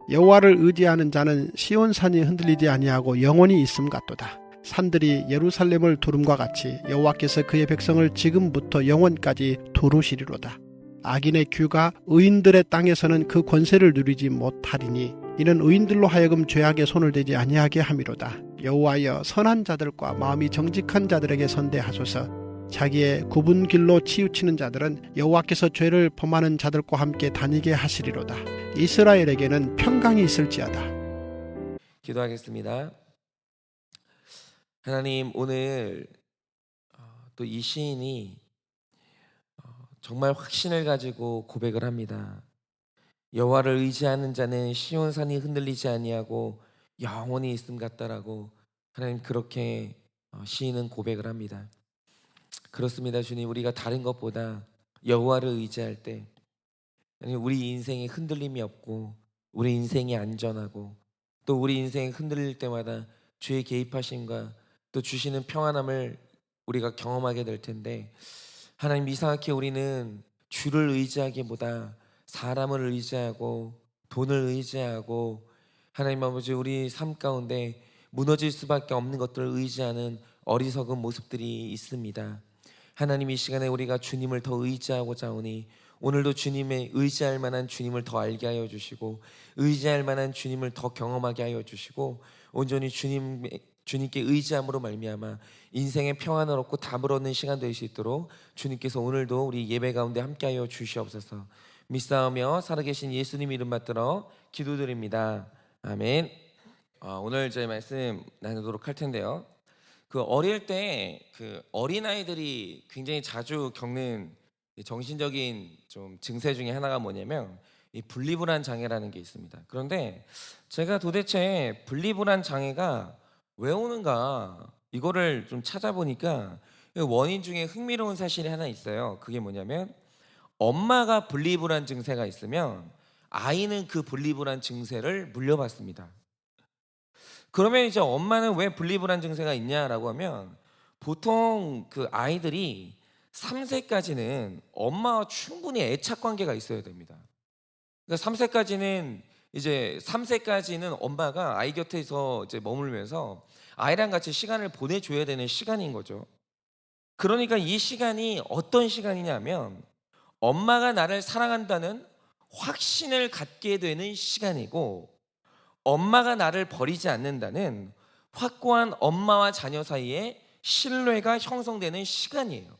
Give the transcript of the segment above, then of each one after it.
여호와를 의지하는 자는 시온산이 흔들리지 아니하고 영원히 있음 같도다. 산들이 예루살렘을 두름과 같이 여호와께서 그의 백성을 지금부터 영원까지 두루시리로다. 악인의 규가 의인들의 땅에서는 그 권세를 누리지 못하리니 이는 의인들로 하여금 죄악에 손을 대지 아니하게 함이로다. 여호와여, 선한 자들과 마음이 정직한 자들에게 선대하소서. 자기의 굽은 길로 치우치는 자들은 여호와께서 죄를 범하는 자들과 함께 다니게 하시리로다. 이스라엘에게는 평강이 있을지어다. 기도하겠습니다. 하나님, 오늘 또 이 시인이 정말 확신을 가지고 고백을 합니다. 여호와를 의지하는 자는 시온산이 흔들리지 아니하고 영원히 있음 같다라고 하나님 그렇게 시인은 고백을 합니다. 그렇습니다. 주님, 우리가 다른 것보다 여호와를 의지할 때 우리 인생에 흔들림이 없고 우리 인생이 안전하고 또 우리 인생이 흔들릴 때마다 주의 개입하심과 또 주시는 평안함을 우리가 경험하게 될 텐데, 하나님, 이상하게 우리는 주를 의지하기보다 사람을 의지하고 돈을 의지하고 하나님 아버지 우리 삶 가운데 무너질 수밖에 없는 것들을 의지하는 어리석은 모습들이 있습니다. 하나님, 이 시간에 우리가 주님을 더 의지하고자 하오니 오늘도 주님의 의지할 만한 주님을 더 알게 하여 주시고 의지할 만한 주님을 더 경험하게 하여 주시고 온전히 주님께 의지함으로 말미암아 인생의 평안을 얻고 답을 얻는 시간 될 수 있도록 주님께서 오늘도 우리 예배 가운데 함께하여 주시옵소서. 믿사오며 살아계신 예수님 이름 받들어 기도드립니다. 아멘. 오늘 저희 말씀 나누도록 할 텐데요. 어릴 때 어린아이들이 굉장히 자주 겪는 정신적인 좀 증세 중에 하나가 뭐냐면 이 분리불안 장애라는 게 있습니다. 그런데 제가 도대체 분리불안 장애가 왜 오는가 이거를 좀 찾아보니까 원인 중에 흥미로운 사실이 하나 있어요. 그게 뭐냐면 엄마가 분리불안 증세가 있으면 아이는 그 분리불안 증세를 물려받습니다. 그러면 이제 엄마는 왜 분리불안 증세가 있냐라고 하면 보통 그 아이들이 3세까지는 엄마와 충분히 애착 관계가 있어야 됩니다. 그러니까 3세까지는 엄마가 아이 곁에서 이제 머물면서 아이랑 같이 시간을 보내줘야 되는 시간인 거죠. 그러니까 이 시간이 어떤 시간이냐면 엄마가 나를 사랑한다는 확신을 갖게 되는 시간이고 엄마가 나를 버리지 않는다는 확고한 엄마와 자녀 사이에 신뢰가 형성되는 시간이에요.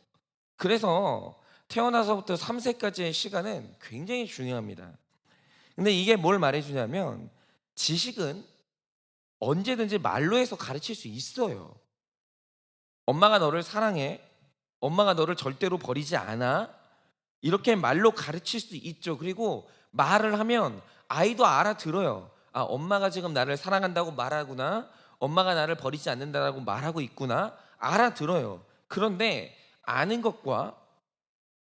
그래서 태어나서부터 3세까지의 시간은 굉장히 중요합니다. 근데 이게 뭘 말해주냐면 지식은 언제든지 말로 해서 가르칠 수 있어요. 엄마가 너를 사랑해, 엄마가 너를 절대로 버리지 않아, 이렇게 말로 가르칠 수 있죠. 그리고 말을 하면 아이도 알아들어요. 아, 엄마가 지금 나를 사랑한다고 말하구나, 엄마가 나를 버리지 않는다고 말하고 있구나, 알아들어요. 그런데 아는 것과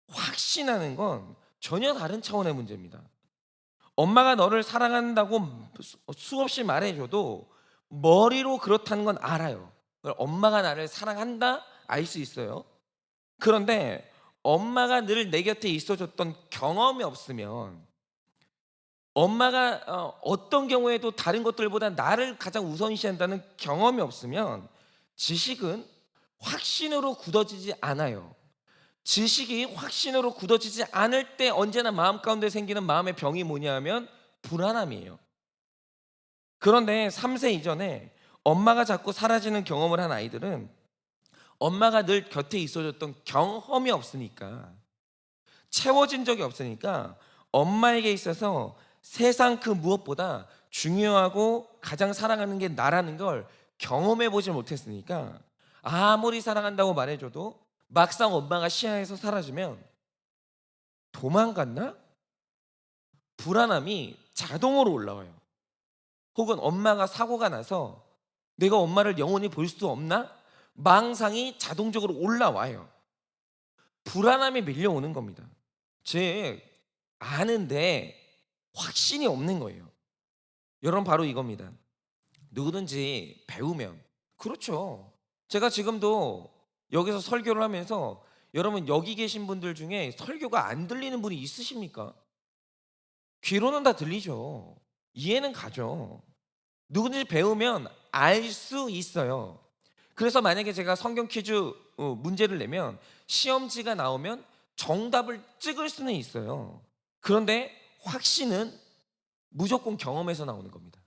확신하는 건 전혀 다른 차원의 문제입니다. 엄마가 너를 사랑한다고 수없이 말해줘도 머리로 그렇다는 건 알아요. 엄마가 나를 사랑한다 알 수 있어요. 그런데 엄마가 늘 내 곁에 있어줬던 경험이 없으면, 엄마가 어떤 경우에도 다른 것들보다 나를 가장 우선시한다는 경험이 없으면 지식은 확신으로 굳어지지 않아요. 지식이 확신으로 굳어지지 않을 때 언제나 마음 가운데 생기는 마음의 병이 뭐냐 하면 불안함이에요. 그런데 3세 이전에 엄마가 자꾸 사라지는 경험을 한 아이들은 엄마가 늘 곁에 있어줬던 경험이 없으니까, 채워진 적이 없으니까 엄마에게 있어서 세상 그 무엇보다 중요하고 가장 사랑하는 게 나라는 걸 경험해 보지 못했으니까 아무리 사랑한다고 말해줘도 막상 엄마가 시야에서 사라지면 도망갔나? 불안함이 자동으로 올라와요. 혹은 엄마가 사고가 나서 내가 엄마를 영원히 볼 수 없나? 망상이 자동적으로 올라와요. 불안함이 밀려오는 겁니다. 즉 아는데 확신이 없는 거예요. 여러분, 바로 이겁니다. 누구든지 배우면, 그렇죠, 제가 지금도 여기서 설교를 하면서 여러분 여기 계신 분들 중에 설교가 안 들리는 분이 있으십니까? 귀로는 다 들리죠. 이해는 가죠. 누구든지 배우면 알 수 있어요. 그래서 만약에 제가 성경 퀴즈 문제를 내면 시험지가 나오면 정답을 찍을 수는 있어요. 그런데 확신은 무조건 경험에서 나오는 겁니다.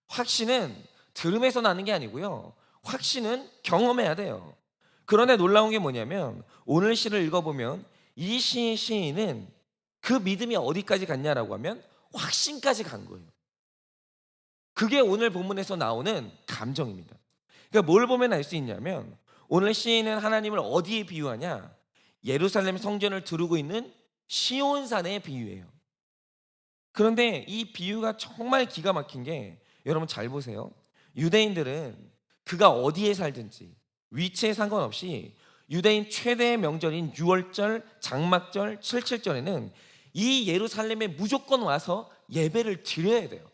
확신은 들음에서 나는 게 아니고요. 확신은 경험해야 돼요. 그런데 놀라운 게 뭐냐면 오늘 시를 읽어보면 이 시인은 그 믿음이 어디까지 갔냐라고 하면 확신까지 간 거예요. 그게 오늘 본문에서 나오는 감정입니다. 그러니까 뭘 보면 알 수 있냐면 오늘 시인은 하나님을 어디에 비유하냐? 예루살렘 성전을 두르고 있는 시온산에 비유해요. 그런데 이 비유가 정말 기가 막힌 게 여러분 잘 보세요. 유대인들은 그가 어디에 살든지 위치에 상관없이 유대인 최대의 명절인 6월절, 장막절, 77절에는 이 예루살렘에 무조건 와서 예배를 드려야 돼요.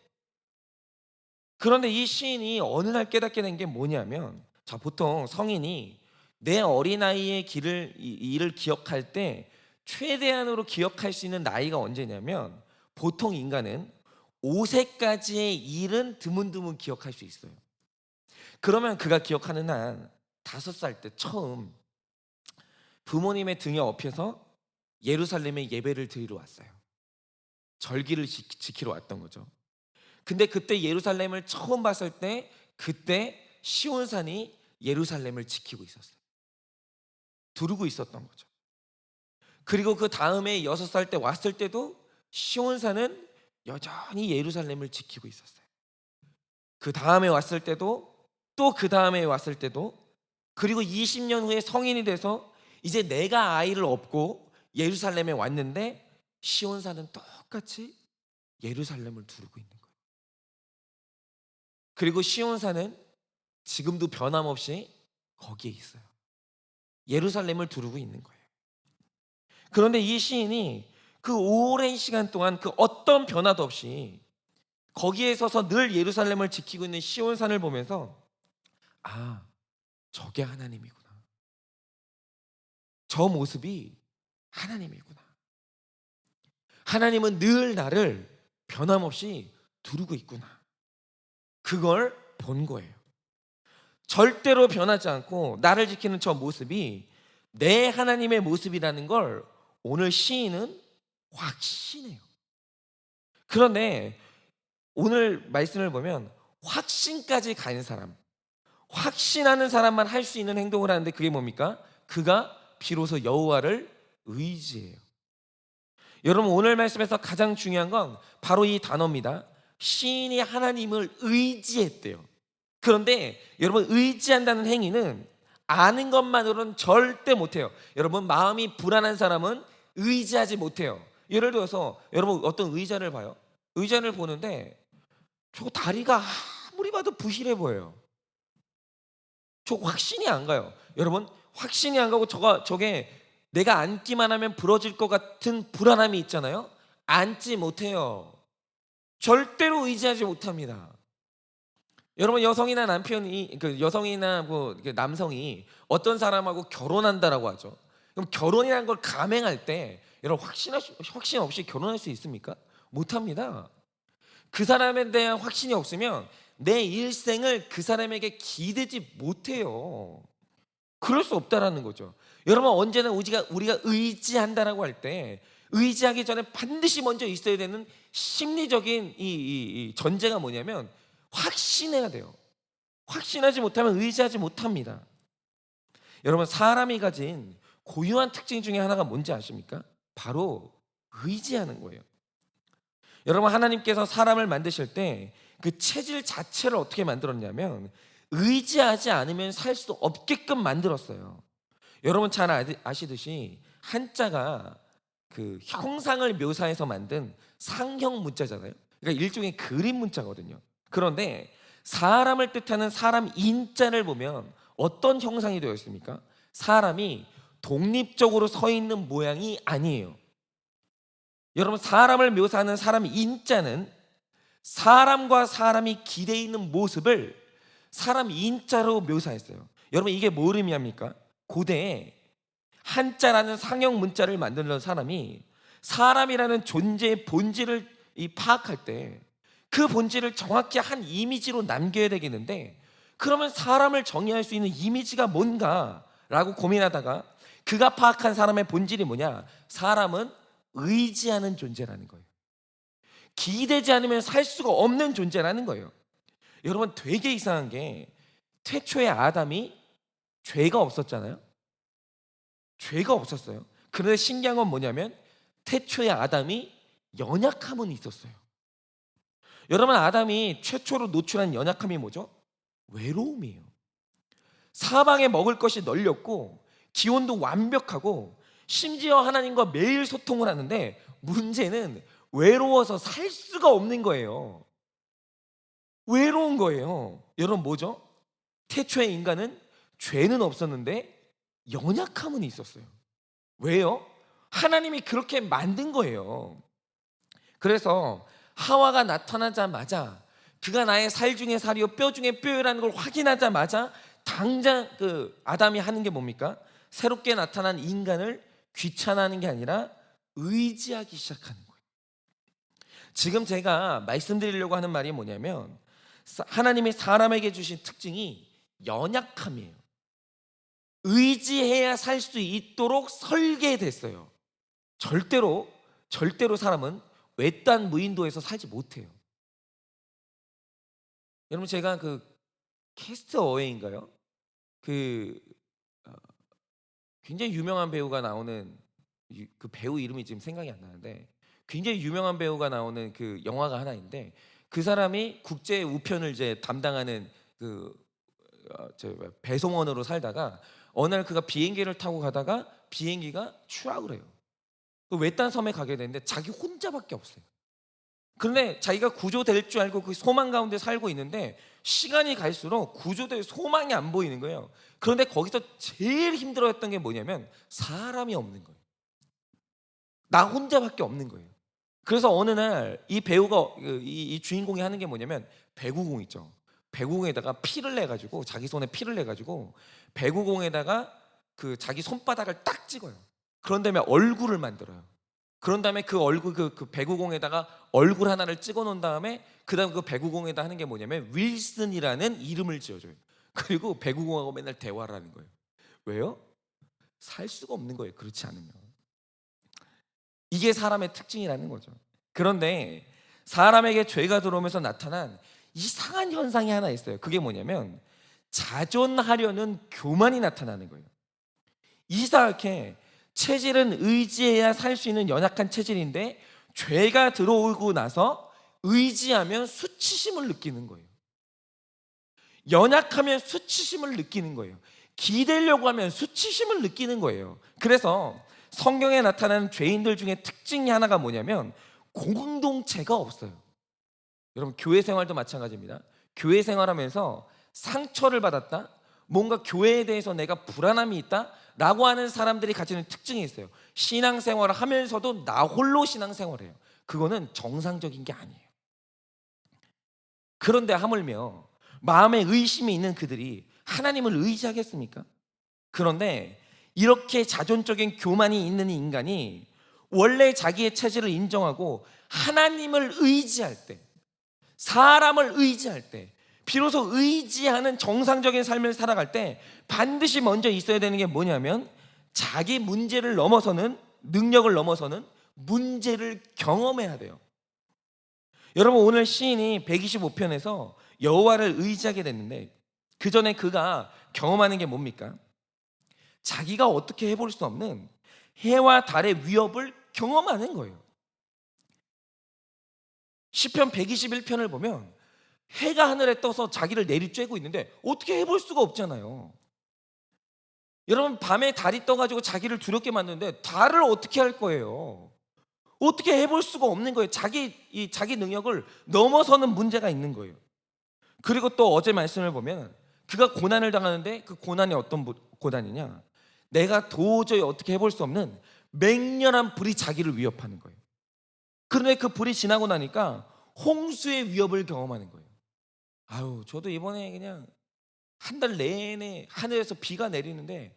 그런데 이 시인이 어느 날 깨닫게 된 게 뭐냐면 자, 보통 성인이 내 어린아이의 일을 기억할 때 최대한으로 기억할 수 있는 나이가 언제냐면 보통 인간은 5세까지의 일은 드문드문 기억할 수 있어요. 그러면 그가 기억하는 한 5살 때 처음 부모님의 등에 업혀서 예루살렘에 예배를 드리러 왔어요. 절기를 지키러 왔던 거죠. 근데 그때 예루살렘을 처음 봤을 때 그때 시온산이 예루살렘을 지키고 있었어요. 두르고 있었던 거죠. 그리고 그 다음에 6살 때 왔을 때도 시온산은 여전히 예루살렘을 지키고 있었어요. 그 다음에 왔을 때도 또 그 다음에 왔을 때도 그리고 20년 후에 성인이 돼서 이제 내가 아이를 업고 예루살렘에 왔는데 시온산은 똑같이 예루살렘을 두르고 있는 거예요. 그리고 시온산은 지금도 변함없이 거기에 있어요. 예루살렘을 두르고 있는 거예요. 그런데 이 시인이 그 오랜 시간 동안 그 어떤 변화도 없이 거기에 서서 늘 예루살렘을 지키고 있는 시온산을 보면서 아, 저게 하나님이구나. 저 모습이 하나님이구나. 하나님은 늘 나를 변함없이 두르고 있구나. 그걸 본 거예요. 절대로 변하지 않고 나를 지키는 저 모습이 내 하나님의 모습이라는 걸 오늘 시인은 확신해요. 그런데 오늘 말씀을 보면 확신까지 간 사람, 확신하는 사람만 할 수 있는 행동을 하는데 그게 뭡니까? 그가 비로소 여호와를 의지해요. 여러분 오늘 말씀에서 가장 중요한 건 바로 이 단어입니다. 시인이 하나님을 의지했대요. 그런데 여러분 의지한다는 행위는 아는 것만으로는 절대 못해요. 여러분 마음이 불안한 사람은 의지하지 못해요. 예를 들어서 여러분 어떤 의자를 봐요. 의자를 보는데 저 다리가 아무리 봐도 부실해 보여요. 저 확신이 안 가요. 여러분 확신이 안 가고 저게 내가 앉기만 하면 부러질 것 같은 불안함이 있잖아요. 앉지 못해요. 절대로 의지하지 못합니다. 여러분 여성이나 남편이 여성이나 남성이 어떤 사람하고 결혼한다라고 하죠. 그럼 결혼이라는 걸 감행할 때 여러분 확신 없이 결혼할 수 있습니까? 못합니다. 그 사람에 대한 확신이 없으면 내 일생을 그 사람에게 기대지 못해요. 그럴 수 없다라는 거죠. 여러분 언제나 우리가 의지한다라고 할 때 의지하기 전에 반드시 먼저 있어야 되는 심리적인 이 전제가 뭐냐면 확신해야 돼요. 확신하지 못하면 의지하지 못합니다. 여러분 사람이 가진 고유한 특징 중에 하나가 뭔지 아십니까? 바로 의지하는 거예요. 여러분 하나님께서 사람을 만드실 때 그 체질 자체를 어떻게 만들었냐면 의지하지 않으면 살 수 없게끔 만들었어요. 여러분 잘 아시듯이 한자가 그 형상을 묘사해서 만든 상형 문자잖아요. 그러니까 일종의 그림 문자거든요. 그런데 사람을 뜻하는 사람 인자를 보면 어떤 형상이 되어 있습니까? 사람이 독립적으로 서 있는 모양이 아니에요. 여러분 사람을 묘사하는 사람 인자는 사람과 사람이 기대 있는 모습을 사람 인자로 묘사했어요. 여러분 이게 뭘 의미합니까? 고대에 한자라는 상형 문자를 만들던 사람이 사람이라는 존재의 본질을 파악할 때 그 본질을 정확히 한 이미지로 남겨야 되겠는데, 그러면 사람을 정의할 수 있는 이미지가 뭔가라고 고민하다가 그가 파악한 사람의 본질이 뭐냐? 사람은 의지하는 존재라는 거예요. 기대지 않으면 살 수가 없는 존재라는 거예요. 여러분, 되게 이상한 게 태초에 아담이 죄가 없었잖아요. 죄가 없었어요. 그런데 신기한 건 뭐냐면 태초에 아담이 연약함은 있었어요. 여러분, 아담이 최초로 노출한 연약함이 뭐죠? 외로움이에요. 사방에 먹을 것이 널렸고 기온도 완벽하고 심지어 하나님과 매일 소통을 하는데 문제는 외로워서 살 수가 없는 거예요. 외로운 거예요. 여러분, 뭐죠? 태초의 인간은 죄는 없었는데 연약함은 있었어요. 왜요? 하나님이 그렇게 만든 거예요. 그래서 하와가 나타나자마자 그가 나의 살 중에 살이요 뼈 중에 뼈라는 걸 확인하자마자 당장 그 아담이 하는 게 뭡니까? 새롭게 나타난 인간을 귀찮아하는 게 아니라 의지하기 시작하는 거예요. 지금 제가 말씀드리려고 하는 말이 뭐냐면 하나님이 사람에게 주신 특징이 연약함이에요. 의지해야 살 수 있도록 설계됐어요. 절대로 사람은 외딴 무인도에서 살지 못해요. 여러분, 제가 그 캐스트 어웨이인가요? 그 굉장히 유명한 배우가 나오는 그 배우 이름이 지금 생각이 안 나는데 굉장히 유명한 배우가 나오는 그 영화가 하나 있는데 그 사람이 국제 우편을 이제 담당하는 그 배송원으로 살다가 어느 날 그가 비행기를 타고 가다가 비행기가 추락을 해요. 그 외딴 섬에 가게 되는데 자기 혼자밖에 없어요. 그런데 자기가 구조될 줄 알고 그 소망 가운데 살고 있는데 시간이 갈수록 구조될 소망이 안 보이는 거예요. 그런데 거기서 제일 힘들어했던 게 뭐냐면 사람이 없는 거예요. 나 혼자밖에 없는 거예요. 그래서 어느 날 이 배우가 이 주인공이 하는 게 뭐냐면 배구공 있죠. 배구공에다가 피를 내 가지고 자기 손에 피를 내 가지고 배구공에다가 그 자기 손바닥을 딱 찍어요. 그런 다음에 얼굴을 만들어요. 그런 다음에 그 얼굴 그 배구공에다가 얼굴 하나를 찍어 놓은 다음에 그다음 그 배구공에다 하는 게 뭐냐면 윌슨이라는 이름을 지어줘요. 그리고 배구공하고 맨날 대화를 하는 거예요. 왜요? 살 수가 없는 거예요. 그렇지 않으면. 이게 사람의 특징이라는 거죠. 그런데 사람에게 죄가 들어오면서 나타난 이상한 현상이 하나 있어요. 그게 뭐냐면 자존하려는 교만이 나타나는 거예요. 이상하게 체질은 의지해야 살 수 있는 연약한 체질인데 죄가 들어오고 나서 의지하면 수치심을 느끼는 거예요. 연약하면 수치심을 느끼는 거예요. 기대려고 하면 수치심을 느끼는 거예요. 그래서 성경에 나타나는 죄인들 중에 특징이 하나가 뭐냐면 공동체가 없어요. 여러분, 교회 생활도 마찬가지입니다. 교회 생활하면서 상처를 받았다, 뭔가 교회에 대해서 내가 불안함이 있다 라고 하는 사람들이 가지는 특징이 있어요. 신앙생활을 하면서도 나 홀로 신앙생활을 해요. 그거는 정상적인 게 아니에요. 그런데 하물며 마음에 의심이 있는 그들이 하나님을 의지하겠습니까? 그런데 이렇게 자존적인 교만이 있는 인간이 원래 자기의 체질을 인정하고 하나님을 의지할 때, 사람을 의지할 때, 비로소 의지하는 정상적인 삶을 살아갈 때 반드시 먼저 있어야 되는 게 뭐냐면 자기 문제를 넘어서는, 능력을 넘어서는 문제를 경험해야 돼요. 여러분, 오늘 시인이 125편에서 여호와를 의지하게 됐는데 그 전에 그가 경험하는 게 뭡니까? 자기가 어떻게 해볼 수 없는 해와 달의 위협을 경험하는 거예요. 시편 121편을 보면 해가 하늘에 떠서 자기를 내리쬐고 있는데 어떻게 해볼 수가 없잖아요. 여러분, 밤에 달이 떠가지고 자기를 두렵게 만드는데 달을 어떻게 할 거예요? 어떻게 해볼 수가 없는 거예요. 자기 능력을 넘어서는 문제가 있는 거예요. 그리고 또 어제 말씀을 보면 그가 고난을 당하는데 그 고난이 어떤 고난이냐? 내가 도저히 어떻게 해볼 수 없는 맹렬한 불이 자기를 위협하는 거예요. 그런데 그 불이 지나고 나니까 홍수의 위협을 경험하는 거예요. 아유, 저도 이번에 그냥 한 달 내내 하늘에서 비가 내리는데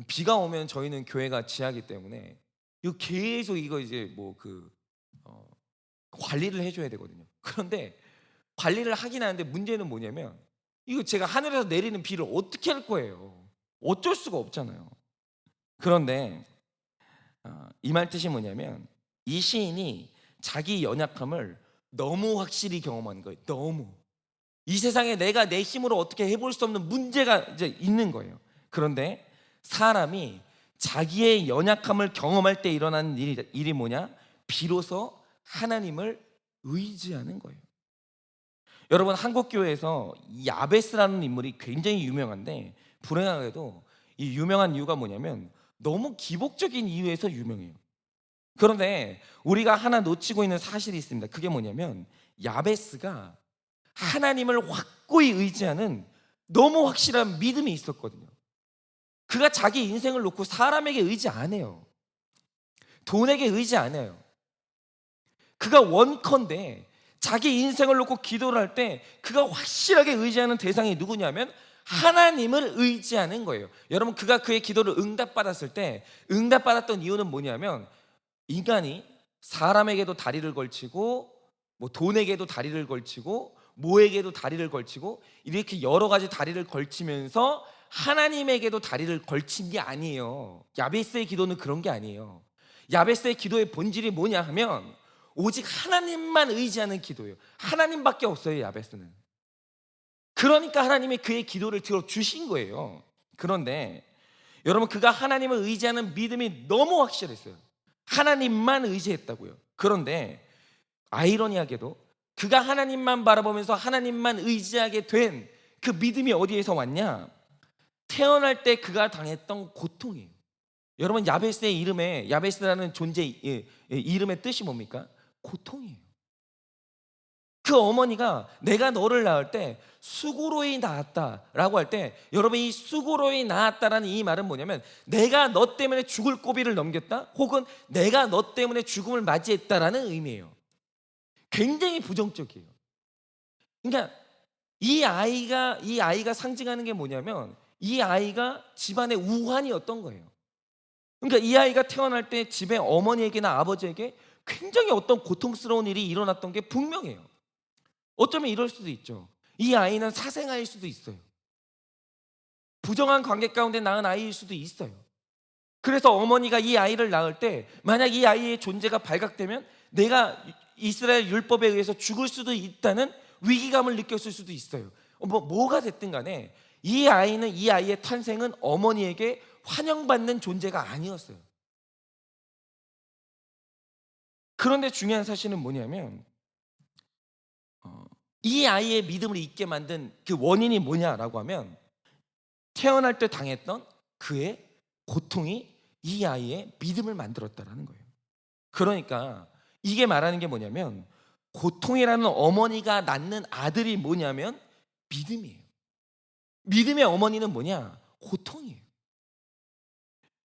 비가 오면 저희는 교회가 지하기 때문에 이거 계속 이거 이제 관리를 해줘야 되거든요. 그런데 관리를 하긴 하는데 문제는 뭐냐면 이거 제가 하늘에서 내리는 비를 어떻게 할 거예요? 어쩔 수가 없잖아요. 그런데 이 말 뜻이 뭐냐면 이 시인이 자기 연약함을 너무 확실히 경험한 거예요. 너무. 이 세상에 내가 내 힘으로 어떻게 해볼 수 없는 문제가 이제 있는 거예요. 그런데 사람이 자기의 연약함을 경험할 때 일어나는 일이 뭐냐? 비로소 하나님을 의지하는 거예요. 여러분, 한국 교회에서 야베스라는 인물이 굉장히 유명한데 불행하게도 이 유명한 이유가 뭐냐면 너무 기복적인 이유에서 유명해요. 그런데 우리가 하나 놓치고 있는 사실이 있습니다. 그게 뭐냐면 야베스가 하나님을 확고히 의지하는 너무 확실한 믿음이 있었거든요. 그가 자기 인생을 놓고 사람에게 의지 안 해요. 돈에게 의지 안 해요. 그가 원컨대 자기 인생을 놓고 기도를 할 때 그가 확실하게 의지하는 대상이 누구냐면 하나님을 의지하는 거예요. 여러분, 그가 그의 기도를 응답받았을 때 응답받았던 이유는 뭐냐면 인간이 사람에게도 다리를 걸치고 뭐 돈에게도 다리를 걸치고 뭐에게도 다리를 걸치고 이렇게 여러 가지 다리를 걸치면서 하나님에게도 다리를 걸친 게 아니에요. 야베스의 기도는 그런 게 아니에요. 야베스의 기도의 본질이 뭐냐 하면 오직 하나님만 의지하는 기도예요. 하나님밖에 없어요, 야베스는. 그러니까 하나님이 그의 기도를 들어주신 거예요. 그런데 여러분, 그가 하나님을 의지하는 믿음이 너무 확실했어요. 하나님만 의지했다고요. 그런데 아이러니하게도 그가 하나님만 바라보면서 하나님만 의지하게 된 그 믿음이 어디에서 왔냐? 태어날 때 그가 당했던 고통이에요. 여러분, 야베스의 이름에, 야베스라는 존재의 이름의 뜻이 뭡니까? 고통이에요. 그 어머니가 내가 너를 낳을 때 수고로이 낳았다라고 할 때, 여러분, 이 수고로이 낳았다라는 이 말은 뭐냐면 내가 너 때문에 죽을 고비를 넘겼다, 혹은 내가 너 때문에 죽음을 맞이했다라는 의미예요. 굉장히 부정적이에요. 그러니까 이 아이가 상징하는 게 뭐냐면 이 아이가 집안의 우환이었던 거예요. 그러니까 이 아이가 태어날 때 집에 어머니에게나 아버지에게 굉장히 어떤 고통스러운 일이 일어났던 게 분명해요. 어쩌면 이럴 수도 있죠. 이 아이는 사생아일 수도 있어요. 부정한 관계 가운데 낳은 아이일 수도 있어요. 그래서 어머니가 이 아이를 낳을 때 만약 이 아이의 존재가 발각되면 내가 이스라엘 율법에 의해서 죽을 수도 있다는 위기감을 느꼈을 수도 있어요. 뭐가 됐든 간에 이 아이의 탄생은 어머니에게 환영받는 존재가 아니었어요. 그런데 중요한 사실은 뭐냐면 이 아이의 믿음을 잊게 만든 그 원인이 뭐냐라고 하면 태어날 때 당했던 그의 고통이 이 아이의 믿음을 만들었다라는 거예요. 그러니까 이게 말하는 게 뭐냐면 고통이라는 어머니가 낳는 아들이 뭐냐면 믿음이에요. 믿음의 어머니는 뭐냐? 고통이에요.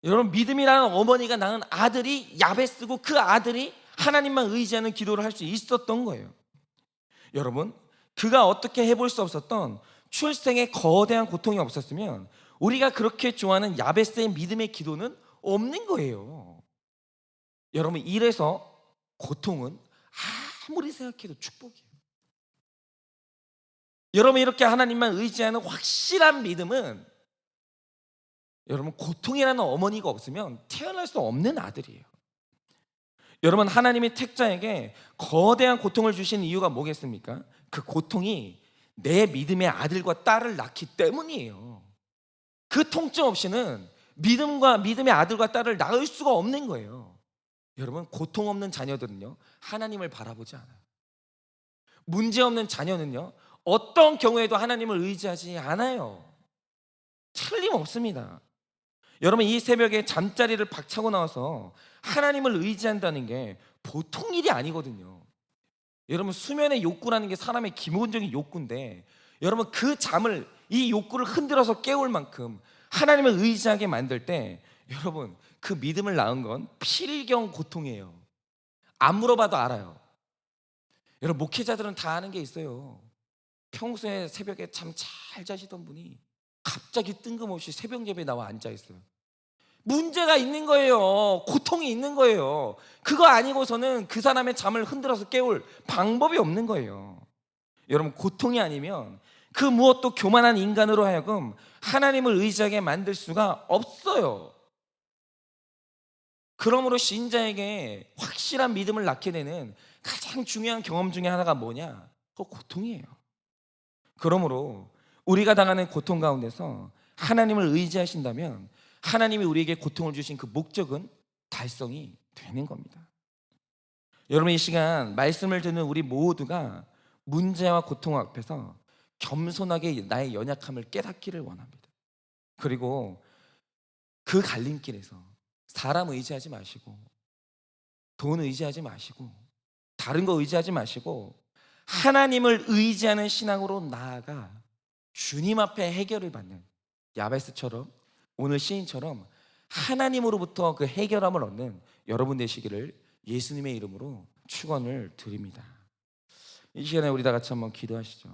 여러분, 믿음이라는 어머니가 낳은 아들이 야베스고 그 아들이 하나님만 의지하는 기도를 할 수 있었던 거예요. 여러분, 그가 어떻게 해볼 수 없었던 출생에 거대한 고통이 없었으면 우리가 그렇게 좋아하는 야베스의 믿음의 기도는 없는 거예요. 여러분, 이래서 고통은 아무리 생각해도 축복이에요. 여러분, 이렇게 하나님만 의지하는 확실한 믿음은 여러분, 고통이라는 어머니가 없으면 태어날 수 없는 아들이에요. 여러분, 하나님이 택자에게 거대한 고통을 주신 이유가 뭐겠습니까? 그 고통이 내 믿음의 아들과 딸을 낳기 때문이에요. 그 통증 없이는 믿음의 아들과 딸을 낳을 수가 없는 거예요. 여러분, 고통 없는 자녀들은요 하나님을 바라보지 않아요. 문제 없는 자녀는요 어떤 경우에도 하나님을 의지하지 않아요. 틀림없습니다. 여러분, 이 새벽에 잠자리를 박차고 나와서 하나님을 의지한다는 게 보통 일이 아니거든요. 여러분, 수면의 욕구라는 게 사람의 기본적인 욕구인데 여러분, 이 욕구를 흔들어서 깨울 만큼 하나님을 의지하게 만들 때 여러분, 그 믿음을 낳은 건 필경 고통이에요. 안 물어봐도 알아요. 여러분, 목회자들은 다 아는 게 있어요. 평소에 새벽에 잠 잘 자시던 분이 갑자기 뜬금없이 새벽 예배에 나와 앉아 있어요. 문제가 있는 거예요. 고통이 있는 거예요. 그거 아니고서는 그 사람의 잠을 흔들어서 깨울 방법이 없는 거예요. 여러분, 고통이 아니면 그 무엇도 교만한 인간으로 하여금 하나님을 의지하게 만들 수가 없어요. 그러므로 신자에게 확실한 믿음을 낳게 되는 가장 중요한 경험 중에 하나가 뭐냐? 그거 고통이에요. 그러므로 우리가 당하는 고통 가운데서 하나님을 의지하신다면 하나님이 우리에게 고통을 주신 그 목적은 달성이 되는 겁니다. 여러분, 이 시간 말씀을 듣는 우리 모두가 문제와 고통 앞에서 겸손하게 나의 연약함을 깨닫기를 원합니다. 그리고 그 갈림길에서 사람 의지하지 마시고, 돈 의지하지 마시고, 다른 거 의지하지 마시고 하나님을 의지하는 신앙으로 나아가 주님 앞에 해결을 받는 야베스처럼, 오늘 시인처럼 하나님으로부터 그 해결함을 얻는 여러분 되시기를 예수님의 이름으로 축원을 드립니다. 이 시간에 우리 다 같이 한번 기도하시죠.